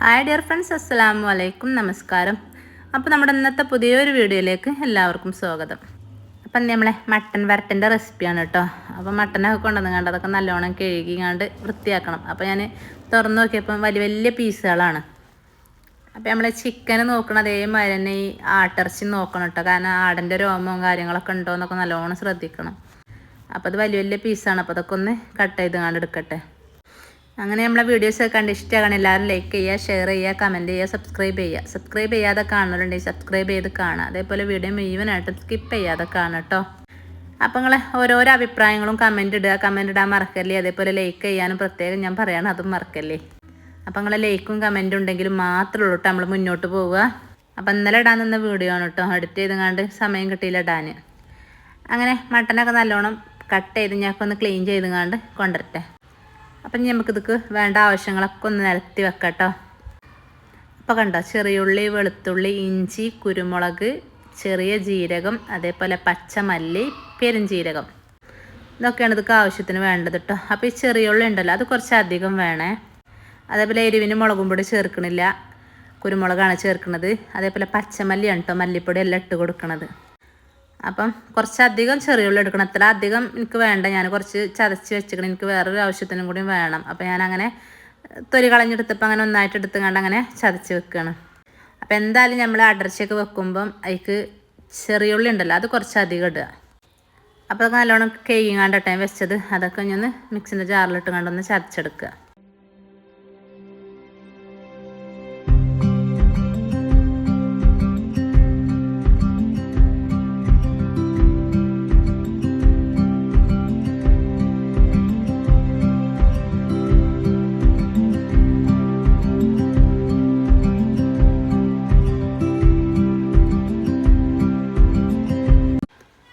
Hi dear friends, അസ്സലാമു അലൈക്കും, നമസ്കാരം. അപ്പോൾ നമ്മുടെ ഇന്നത്തെ പുതിയൊരു വീഡിയോയിലേക്ക് എല്ലാവർക്കും സ്വാഗതം. അപ്പം നമ്മളെ മട്ടൻ വരട്ടിൻ്റെ റെസിപ്പിയാണ് കേട്ടോ. അപ്പോൾ മട്ടനൊക്കെ കൊണ്ടുവന്ന് കണ്ട് അതൊക്കെ നല്ലോണം കഴുകിങ്ങാണ്ട് വൃത്തിയാക്കണം. അപ്പോൾ ഞാൻ തുറന്ന് നോക്കിയപ്പം വലിയ പീസുകളാണ്. അപ്പോൾ നമ്മളെ ചിക്കൻ നോക്കണം അതേമാതിരി തന്നെ ഈ ആട്ടിറച്ചി നോക്കണം കേട്ടോ. കാരണം ആടിൻ്റെ രോമവും കാര്യങ്ങളൊക്കെ ഉണ്ടോ എന്നൊക്കെ നല്ലോണം ശ്രദ്ധിക്കണം. അപ്പോൾ അത് വലിയ പീസാണ്. അപ്പോൾ അതൊക്കെ ഒന്ന് കട്ട് ചെയ്ത് കണ്ട് എടുക്കട്ടെ. അങ്ങനെ നമ്മളെ വീഡിയോസൊക്കെ കണ്ട് ഇഷ്ടമാകണം എല്ലാവരും ലൈക്ക് ചെയ്യുക, ഷെയർ ചെയ്യുക, കമൻറ്റ് ചെയ്യുക, സബ്സ്ക്രൈബ് ചെയ്യാതെ കാണുന്നുണ്ടെങ്കിൽ സബ്സ്ക്രൈബ് ചെയ്ത് കാണുക. അതേപോലെ വീഡിയോ മുഴുവനായിട്ട് സ്കിപ്പ് ചെയ്യാതെ കാണുക കേട്ടോ. അപ്പോൾ നിങ്ങൾ ഓരോരോ അഭിപ്രായങ്ങളും കമൻറ്റ് ഇടാൻ മറക്കല്ലേ. അതേപോലെ ലൈക്ക് ചെയ്യാനും പ്രത്യേകം ഞാൻ പറയണം, അതും മറക്കല്ലേ. അപ്പോൾ നിങ്ങളെ ലൈക്കും കമൻറ്റും ഉണ്ടെങ്കിലും മാത്രമേ ഉള്ളൂ കേട്ടോ നമ്മൾ മുന്നോട്ട് പോവുക. അപ്പോൾ ഇന്നലെ ഇടാൻ നിന്ന വീഡിയോ ആണ് കേട്ടോ. എഡിറ്റ് ചെയ്തുകൊണ്ട് സമയം കിട്ടിയില്ല ഇടാൻ. അങ്ങനെ മട്ടനൊക്കെ നല്ലോണം കട്ട് ചെയ്ത് ഞങ്ങൾക്ക് ഒന്ന് ക്ലീൻ ചെയ്തുകൊണ്ട് കൊണ്ടുവരട്ടെ. അപ്പം നമുക്കിതൊക്കെ വേണ്ട ആവശ്യങ്ങളൊക്കെ ഒന്ന് നിരത്തി വെക്കാം കേട്ടോ. അപ്പോൾ കണ്ടോ, ചെറിയുള്ളി, വെളുത്തുള്ളി, ഇഞ്ചി, കുരുമുളക്, ചെറിയ ജീരകം, അതേപോലെ പച്ചമല്ലി, പെരുംജീരകം, ഇതൊക്കെയാണ് ഇതൊക്കെ ആവശ്യത്തിന് വേണ്ടത് കേട്ടോ. അപ്പോൾ ഈ ചെറിയുള്ളി ഉണ്ടല്ലോ അത് കുറച്ച് അധികം വേണേ. അതേപോലെ എരിവിന് മുളകും പൊടി ചേർക്കണില്ല, കുരുമുളകാണ് ചേർക്കുന്നത്. അതേപോലെ പച്ചമല്ലിയാണ് കേട്ടോ, മല്ലിപ്പൊടി എല്ലാം ഇട്ട് കൊടുക്കണത്. അപ്പം കുറച്ചധികം ചെറിയുള്ളി എടുക്കണം. അത്ര അധികം എനിക്ക് വേണ്ട, ഞാൻ കുറച്ച് ചതച്ച് വെച്ചിക്കണം, എനിക്ക് വേറൊരു ആവശ്യത്തിനും കൂടി വേണം. അപ്പോൾ ഞാനങ്ങനെ തൊലി കളഞ്ഞെടുത്തപ്പോൾ അങ്ങനെ ഒന്നായിട്ട് എടുത്തുകൊണ്ട് അങ്ങനെ ചതച്ച് വെക്കുകയാണ്. അപ്പോൾ എന്തായാലും നമ്മൾ അടർച്ചയൊക്കെ വെക്കുമ്പം അതിക്ക് ചെറിയുള്ളി ഉണ്ടല്ലോ അത് കുറച്ചധികം ഇടുക. അപ്പോൾ അതൊക്കെ നല്ലോണം കേങ്ങാണ്ടട്ടെ വെച്ചത്, അതൊക്കെ ഒന്ന് മിക്സിൻ്റെ ജാറിലിട്ട് കണ്ടൊന്ന് ചതച്ചെടുക്കുക.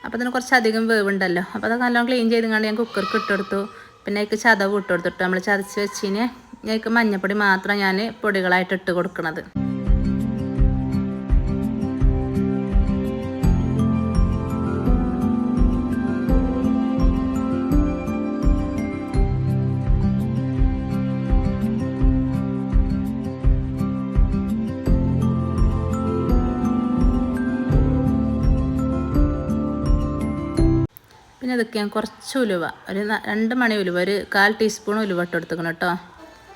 അപ്പോൾ അതിന് കുറച്ചധികം വേവുണ്ടല്ലോ. അപ്പോൾ അത് നല്ലോണം ക്ലീൻ ചെയ്തുകൊണ്ട് ഞാൻ കുക്കർക്ക് ഇട്ടെടുത്തു. പിന്നെ അതിക്ക് ചതവ് ഇട്ടെടുത്തിട്ട് നമ്മൾ ചതച്ച് വെച്ചിന് അതിക്ക് മഞ്ഞൾപ്പൊടി മാത്രം ഞാൻ പൊടികളായിട്ട് ഇട്ട് കൊടുക്കുന്നത്. പിന്നെ ഇതൊക്കെ ഞാൻ കുറച്ച് ഉലുവ, ഒരു 2 മണി ഉലുവ, ഒരു 1/4 ടീസ്പൂൺ ഉലുവ ഇട്ട് കൊടുക്കണം കേട്ടോ.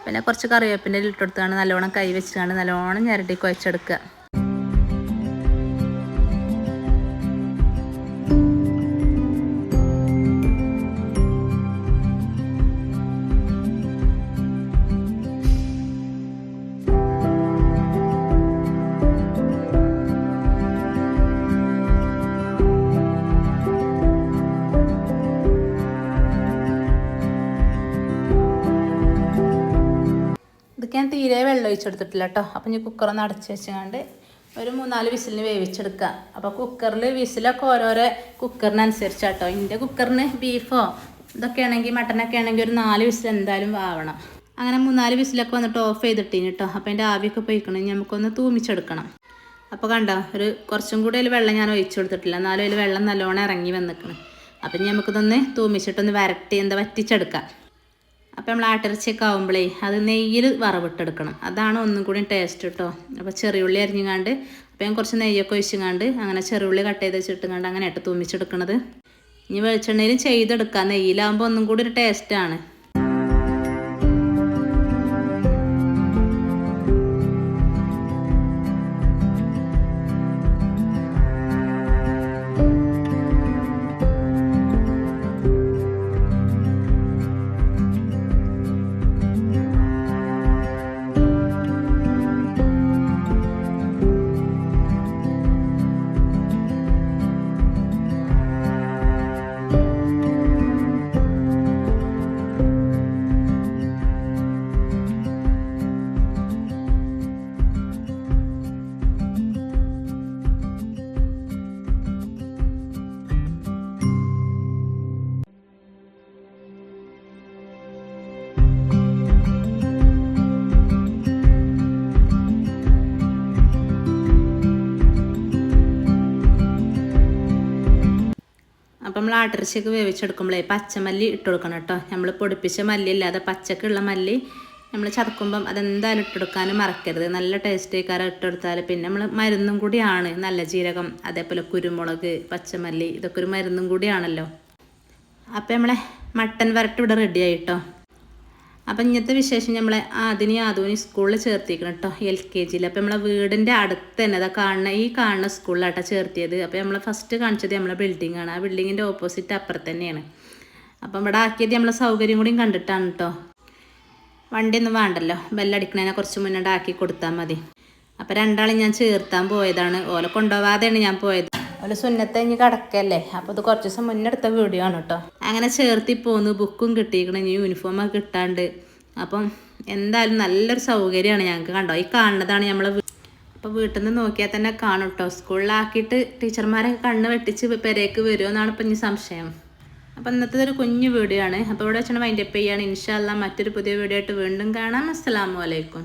പിന്നെ കുറച്ച് കറിവേപ്പിൻ്റെ ഇട്ട് കൊടുത്താണ് നല്ലോണം കൈ വെച്ചുകൊണ്ട് നല്ലോണം ഞരടി കുഴച്ചെടുക്കുക. ഇതൊക്കെ ഞാൻ തീരെ വെള്ളം ഒഴിച്ചെടുത്തിട്ടില്ല കേട്ടോ. അപ്പം ഞാൻ കുക്കറൊന്ന് അടച്ച് വെച്ചുകൊണ്ട് ഒരു 3-4 വിസിലിന് വേവിച്ചെടുക്കുക. അപ്പോൾ കുക്കറിൽ വിസിലൊക്കെ ഓരോരോ കുക്കറിനനുസരിച്ചാട്ടോ. എൻ്റെ കുക്കറിന് ബീഫോ ഇതൊക്കെ ആണെങ്കിൽ മട്ടനൊക്കെ ആണെങ്കിൽ ഒരു 4 വിസിൽ എന്തായാലും ആവണം. അങ്ങനെ 3-4 വിസിലൊക്കെ വന്നിട്ട് ഓഫ് ചെയ്തിട്ടീന് കേട്ടോ. അപ്പോൾ അതിൻ്റെ ആവിയൊക്കെ പോയിക്കണം, നമുക്കൊന്ന് തൂമിച്ചെടുക്കണം. അപ്പോൾ കണ്ടോ, കുറച്ചും കൂടി അതിൽ വെള്ളം ഞാൻ ഒഴിച്ചു കൊടുത്തിട്ടില്ല, എന്നാലും അതിൽ വെള്ളം നല്ലോണം ഇറങ്ങി വന്നിക്കണം. അപ്പം നമുക്കിതൊന്ന് തൂമിച്ചിട്ടൊന്ന് വറ്റിച്ചെടുക്കാം. അപ്പോൾ നമ്മൾ ആട്ടിറച്ചിയൊക്കെ ആകുമ്പോഴേ അത് നെയ്യിൽ വറവിട്ടെടുക്കണം, അതാണ് ഒന്നും കൂടി ടേസ്റ്റ് കേട്ടോ. അപ്പോൾ ചെറിയുള്ളി അരിഞ്ഞുകൊണ്ട് അപ്പോൾ ഞാൻ കുറച്ച് നെയ്യൊക്കെ ഒഴിച്ചുകൊണ്ട് അങ്ങനെ ചെറിയുള്ളി കട്ട് ചെയ്ത് വെച്ചിട്ടുകൊണ്ട് അങ്ങനെ ഇട്ട് തൂമിച്ചെടുക്കണത്. ഇനി വെളിച്ചെണ്ണയിലും ചെയ്തെടുക്കാം, നെയ്യിലാകുമ്പോൾ ഒന്നും കൂടി ഒരു ടേസ്റ്റാണ്. അപ്പം നമ്മൾ ആട്ടിറച്ചിയൊക്കെ വേവിച്ചെടുക്കുമ്പോഴേ പച്ചമല്ലി ഇട്ട് കൊടുക്കണം കേട്ടോ. നമ്മൾ പൊടിപ്പിച്ച മല്ലി അല്ലാതെ പച്ചക്കുള്ള മല്ലി നമ്മൾ ചതക്കുമ്പം അതെന്തായാലും ഇട്ടെടുക്കാനും മറക്കരുത്. നല്ല ടേസ്റ്റ് കാരം ഇട്ടെടുത്താൽ. പിന്നെ നമ്മൾ മരുന്നും കൂടിയാണ്, നല്ല ജീരകം അതേപോലെ കുരുമുളക് പച്ചമല്ലി ഇതൊക്കെ ഒരു മരുന്നും കൂടിയാണല്ലോ. അപ്പോൾ നമ്മളെ മട്ടൻ വരട്ട് ഇവിടെ റെഡി ആയിട്ടോ. അപ്പം ഇങ്ങനത്തെ വിശേഷം നമ്മളെ ആദൂനി സ്കൂളിൽ ചേർത്തിക്കണം കേട്ടോ, LKG. അപ്പോൾ നമ്മളെ വീടിൻ്റെ അടുത്ത് തന്നെ കാണുന്ന സ്കൂളിലാട്ടോ ചേർത്തിയത്. അപ്പോൾ നമ്മൾ ഫസ്റ്റ് കാണിച്ചത് നമ്മളെ ബിൽഡിങ്ങാണ്. ആ ബിൽഡിങ്ങിൻ്റെ ഓപ്പോസിറ്റ് അപ്പുറത്ത് തന്നെയാണ്. അപ്പം ഇവിടെ ആക്കിയത് നമ്മളെ സൗകര്യം കൂടിയും കണ്ടിട്ടാണ് കേട്ടോ. വണ്ടിയൊന്നും വേണ്ടല്ലോ, ബെല്ലടിക്കണേനെ കുറച്ച് മുന്നോട്ട് ആക്കി കൊടുത്താൽ മതി. അപ്പോൾ രണ്ടാളും ഞാൻ ചേർത്താൻ പോയതാണ്. ഓലെ കൊണ്ടുപോകാതെയാണ് ഞാൻ പോയത്. ഓലെ സുന്നത്ത് കഴിഞ്ഞ് കിടക്കല്ലേ. അപ്പോൾ ഇത് കുറച്ച് ദിവസം മുന്നേ എടുത്ത വീഡിയോ ആണ് കേട്ടോ. അങ്ങനെ ചേർത്തി പോന്നു. ബുക്കും കിട്ടിയിരിക്കണം, ഇനി യൂണിഫോമൊക്കെ കിട്ടാണ്ട്. അപ്പം എന്തായാലും നല്ലൊരു സൗകര്യമാണ് ഞങ്ങൾക്ക്. കണ്ടോ, ഈ കാണുന്നതാണ് നമ്മളെ. അപ്പോൾ വീട്ടിൽ നിന്ന് നോക്കിയാൽ തന്നെ കാണും കേട്ടോ. സ്കൂളിലാക്കിയിട്ട് ടീച്ചർമാരൊക്കെ കണ്ണ് വെട്ടിച്ച് പെരേക്ക് വരുമോ എന്നാണ് ഇപ്പം ഇനി സംശയം. അപ്പോൾ ഇന്നത്തെ ഒരു കുഞ്ഞു വീഡിയോ ആണ്. അപ്പോൾ ഇവിടെ വെച്ചാൽ വൈൻഡപ്പ് ചെയ്യാണ്. ഇൻഷാ അല്ലാഹ് മറ്റൊരു പുതിയ വീഡിയോ ആയിട്ട് വീണ്ടും കാണാം. അസ്സലാമു അലൈക്കും.